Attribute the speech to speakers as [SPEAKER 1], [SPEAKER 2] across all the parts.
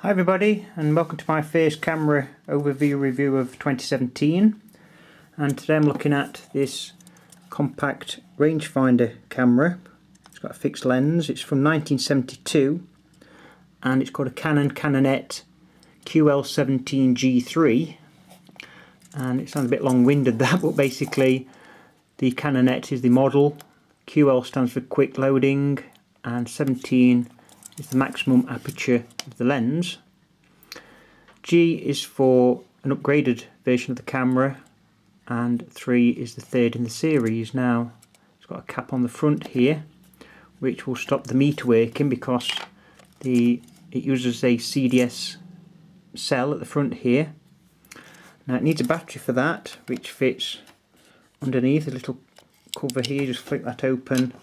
[SPEAKER 1] Hi everybody, and welcome to my first camera overview review of 2017. And today I'm looking at this compact rangefinder camera. It's got a fixed lens. It's from 1972 and it's called a Canon Canonet QL17 GIII. And it sounds a bit long-winded that, but basically the Canonet is the model, QL stands for quick loading, and 17 is the maximum aperture of the lens. G is for an upgraded version of the camera, and 3 is the third in the series. Now it's got a cap on the front here which will stop the meter working because it uses a CDS cell at the front here. Now it needs a battery for that, which fits underneath a little cover here. Just flick that open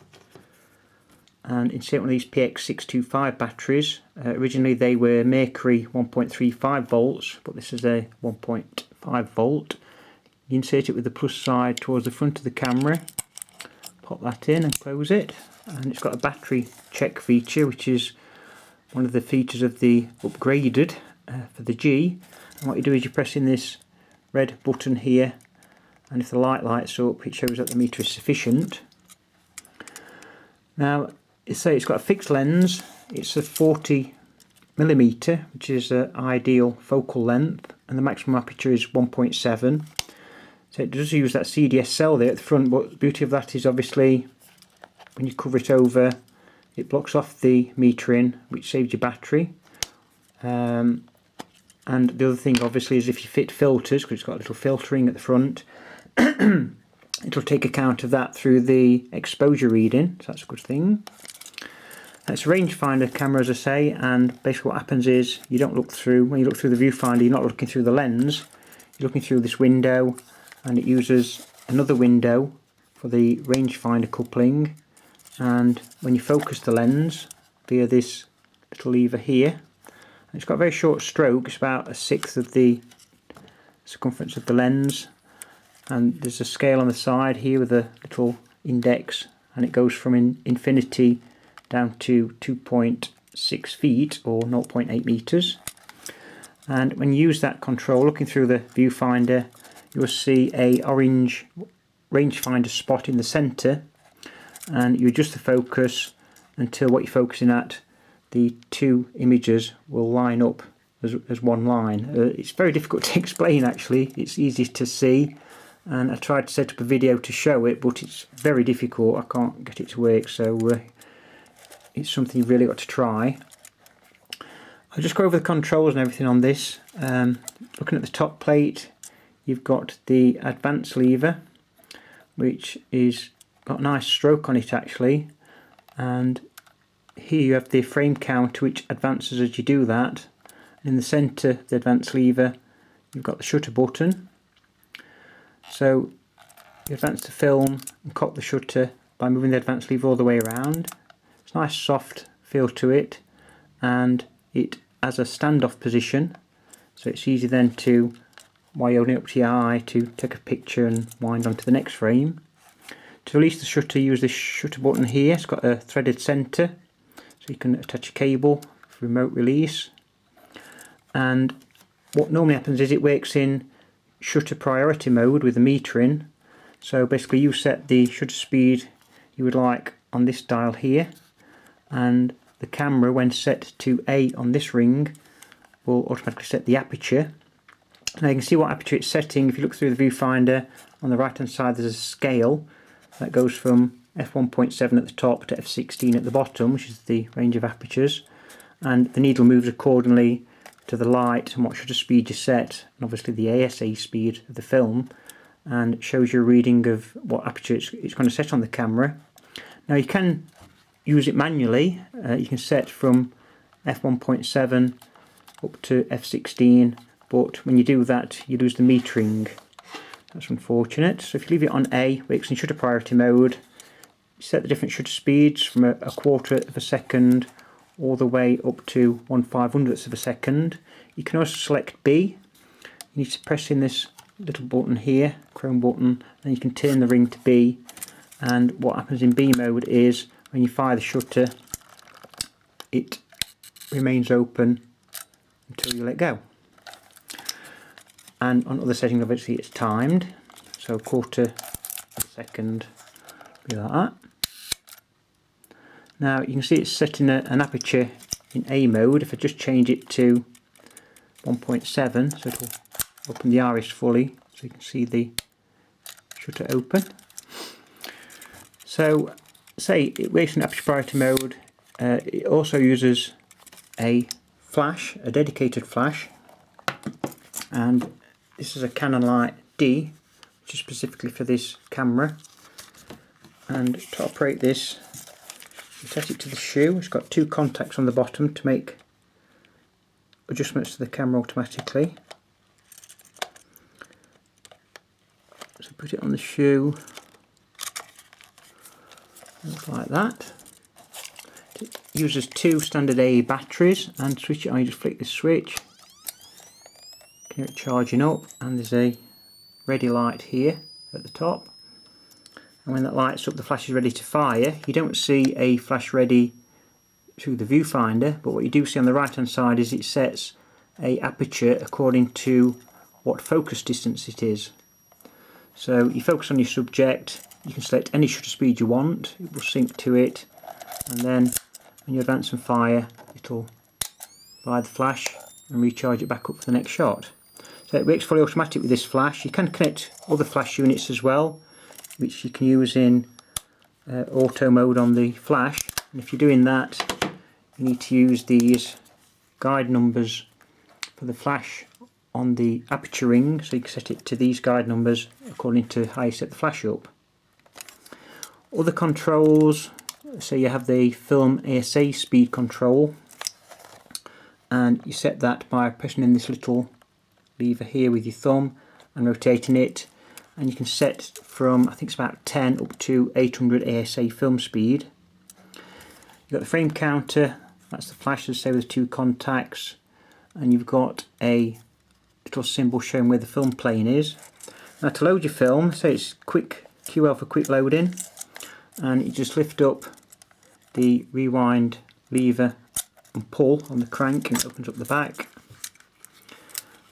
[SPEAKER 1] and insert one of these PX625 batteries. Originally they were mercury 1.35 volts, but this is a 1.5 volt. You insert it with the plus side towards the front of the camera, pop that in and close it, and it's got a battery check feature, which is one of the features of the upgraded for the G. And what you do is you press in this red button here, and if the light lights up it shows that the meter is sufficient. Now it's got a fixed lens. It's a 40mm, which is an ideal focal length, and the maximum aperture is 1.7. So it does use that CDS cell there at the front, but the beauty of that is obviously when you cover it over it blocks off the metering, which saves your battery. And the other thing obviously is if you fit filters, because it's got a little filtering at the front, it'll take account of that through the exposure reading, so that's a good thing. It's a rangefinder camera, as I say, and basically what happens is you don't look through, when you look through the viewfinder, you're not looking through the lens, you're looking through this window, and it uses another window for the rangefinder coupling. And when you focus the lens via this little lever here, and it's got a very short stroke, it's about 1/6 of the circumference of the lens, and there's a scale on the side here with a little index, and it goes from infinity down to 2.6 feet or 0.8 meters. And when you use that control, looking through the viewfinder, you will see a orange rangefinder spot in the center, and you adjust the focus until what you're focusing at, the two images will line up as one line. It's very difficult to explain actually. It's easy to see, and I tried to set up a video to show it, but it's very difficult. I can't get it to work, so it's something you've really got to try. I'll just go over the controls and everything on this. Looking at the top plate, you've got the advance lever, which is got a nice stroke on it actually, and here you have the frame counter which advances as you do that. In the centre of the advance lever you've got the shutter button, so you advance the film and cock the shutter by moving the advance lever all the way around. It's a nice soft feel to it, and it has a standoff position, so it's easy then to, while you're holding it up to your eye, to take a picture and wind on to the next frame. To release the shutter, use this shutter button here. It's got a threaded centre, so you can attach a cable for remote release. And what normally happens is it works in shutter priority mode with the metering. So basically you set the shutter speed you would like on this dial here, and the camera, when set to A on this ring, will automatically set the aperture. Now you can see what aperture it's setting. If you look through the viewfinder, on the right hand side there's a scale that goes from f1.7 at the top to f16 at the bottom, which is the range of apertures, and the needle moves accordingly to the light and what shutter speed you set, and obviously the ASA speed of the film, and it shows you a reading of what aperture it's going to set on the camera. Now you can use it manually. You can set from f1.7 up to f16, but when you do that you lose the metering. That's unfortunate. So if you leave it on A, where it's in shutter priority mode, you set the different shutter speeds from a 1/4 of a second all the way up to 1/500th of a second. You can also select B. You need to press in this little button here, chrome button, and you can turn the ring to B. And what happens in B mode is when you fire the shutter, it remains open until you let go. And on other settings, obviously it's timed, so 1/4 second, be like that. Now you can see it's setting an aperture in A mode. If I just change it to 1.7, so it'll open the iris fully, so you can see the shutter open. So say it works in aperture priority mode. It also uses a flash, a dedicated flash, and this is a Canon Light D, which is specifically for this camera. And to operate this, you set it to the shoe. It's got 2 contacts on the bottom to make adjustments to the camera automatically. So put it on the shoe, looks like that. It uses 2 standard AA batteries, and switch it on, you just flick the switch, get it charging up, and there's a ready light here at the top. And when that lights up, the flash is ready to fire. You don't see a flash ready through the viewfinder, but what you do see on the right hand side is it sets a aperture according to what focus distance it is. So you focus on your subject, you can select any shutter speed you want, it will sync to it, and then when you advance and fire, it'll apply the flash and recharge it back up for the next shot. So it works fully automatic with this flash. You can connect other flash units as well, which you can use in auto mode on the flash. And if you're doing that, you need to use these guide numbers for the flash on the aperture ring, so you can set it to these guide numbers according to how you set the flash up. Other controls, so you have the film ASA speed control, and you set that by pressing in this little lever here with your thumb and rotating it, and you can set from, I think it's about 10 up to 800 ASA film speed. You've got the frame counter, that's the flash, as I say, with 2 contacts, and you've got a little symbol showing where the film plane is. Now to load your film, say it's quick QL for quick loading, and you just lift up the rewind lever and pull on the crank, and it opens up the back.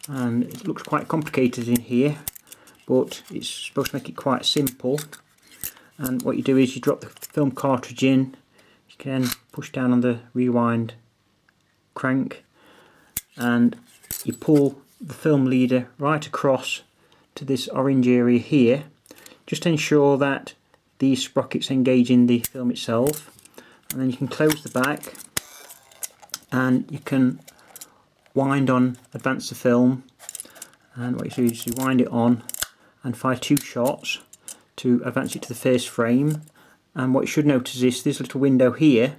[SPEAKER 1] And it looks quite complicated in here, but it's supposed to make it quite simple. And what you do is you drop the film cartridge in, you can push down on the rewind crank, and you pull the film leader right across to this orange area here, just to ensure that these sprockets engage in the film itself. And then you can close the back, and you can wind on, advance the film, and what you do is you wind it on and fire 2 shots to advance it to the first frame. And what you should notice is this little window here,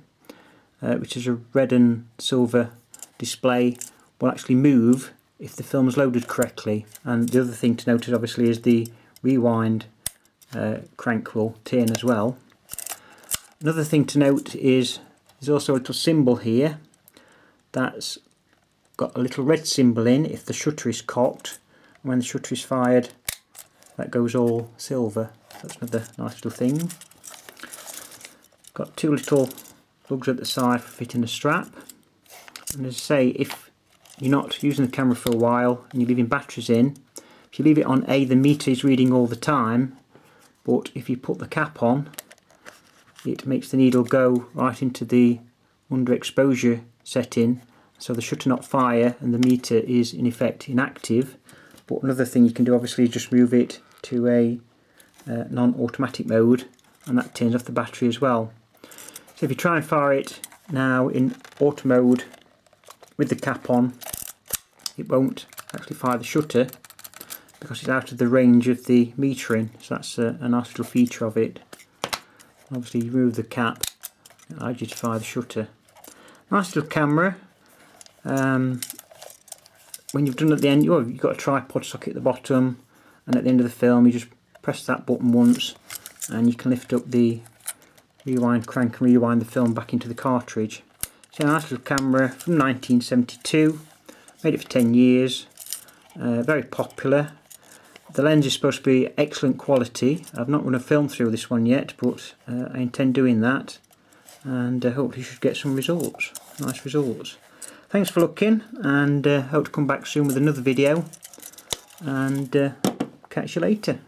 [SPEAKER 1] which is a red and silver display, will actually move if the film is loaded correctly. And the other thing to notice obviously is the rewind crank will turn as well. Another thing to note is there's also a little symbol here that's got a little red symbol in if the shutter is cocked, and when the shutter is fired that goes all silver. That's another nice little thing. Got 2 little lugs at the side for fitting the strap, and as I say, if you're not using the camera for a while and you're leaving batteries in, if you leave it on A, the meter is reading all the time, but if you put the cap on, it makes the needle go right into the underexposure setting, so the shutter not fire and the meter is in effect inactive. But another thing you can do obviously is just move it to a non-automatic mode, and that turns off the battery as well. So if you try and fire it now in auto mode with the cap on, it won't actually fire the shutter because it's out of the range of the metering. So that's a nice little feature of it. Obviously you remove the cap, it allows you to fire the shutter. Nice little camera. When you've done at the end, you've got a tripod socket at the bottom, and at the end of the film you just press that button once and you can lift up the rewind crank and rewind the film back into the cartridge. So a nice little camera from 1972, made it for 10 years, very popular. The lens is supposed to be excellent quality. I've not run a film through this one yet, but I intend doing that, and hopefully you should get some results, nice results. thanks for looking, and hope to come back soon with another video, and catch you later.